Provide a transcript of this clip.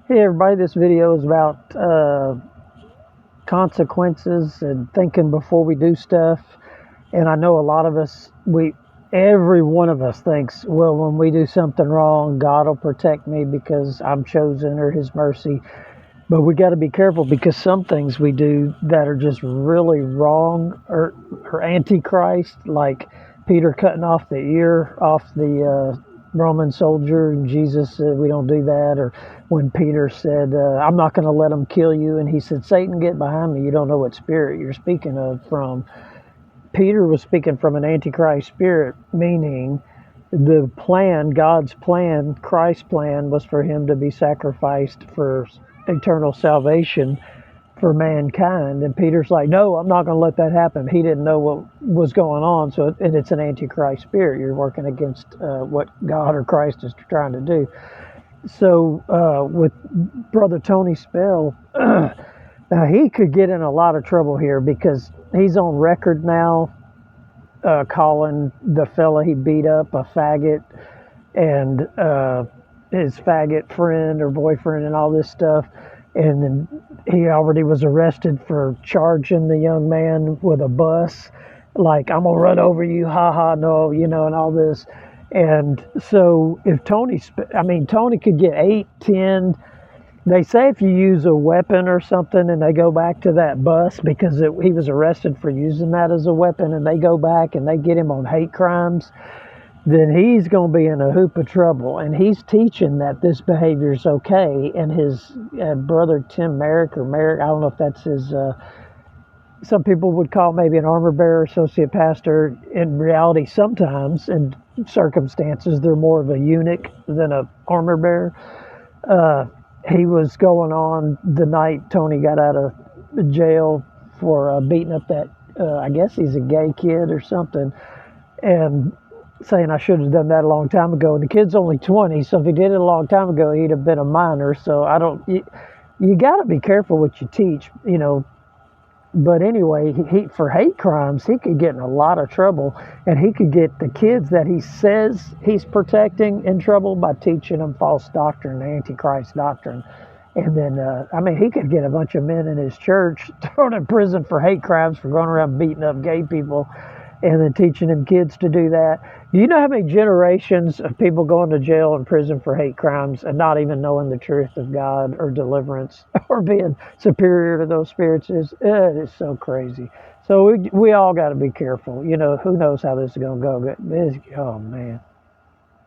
Hey everybody, this video is about consequences and thinking before we do stuff. And I know a lot of us, every one of us thinks, well, when we do something wrong, God will protect me because I'm chosen or His mercy. But we got to be careful because some things we do that are just really wrong or antichrist, like Peter cutting off the ear off the Roman soldier, and Jesus said we don't do that. Or when Peter said, "I'm not going to let them kill you," and he said, "Satan, get behind me! You don't know what spirit you're speaking of from." Peter was speaking from an antichrist spirit, meaning the plan, God's plan, Christ's plan was for him to be sacrificed for eternal salvation for mankind. And Peter's like, no, I'm not going to let that happen. He didn't know what was going on. And it's an antichrist spirit. You're working against what God or Christ is trying to do. So with Brother Tony Spell, now he could get in a lot of trouble here because he's on record now calling the fella he beat up a faggot and his faggot friend or boyfriend and all this stuff. And then he already was arrested for charging the young man with a bus. Like, I'm going to run over you, ha ha, no, and all this. And so if Tony could get 8, 10. They say if you use a weapon or something and they go back to that bus because he was arrested for using that as a weapon and they go back and they get him on hate crimes, then he's going to be in a hoop of trouble. And he's teaching that this behavior is okay. And his brother Tim Merrick, I don't know if that's his, some people would call maybe an armor bearer, associate pastor. In reality, sometimes in circumstances, they're more of a eunuch than a armor bearer. He was going on the night Tony got out of jail for beating up that, I guess he's a gay kid or something, and saying I should have done that a long time ago. And the kid's only 20, so if he did it a long time ago, he'd have been a minor. So you got to be careful what you teach, But anyway, for hate crimes, he could get in a lot of trouble, and he could get the kids that he says he's protecting in trouble by teaching them false doctrine, antichrist doctrine. And then, he could get a bunch of men in his church thrown in prison for hate crimes for going around beating up gay people and then teaching them kids to do that. Do you know how many generations of people going to jail and prison for hate crimes and not even knowing the truth of God or deliverance or being superior to those spirits is? It is so crazy. So we all got to be careful. Who knows how this is going to go. Oh, man.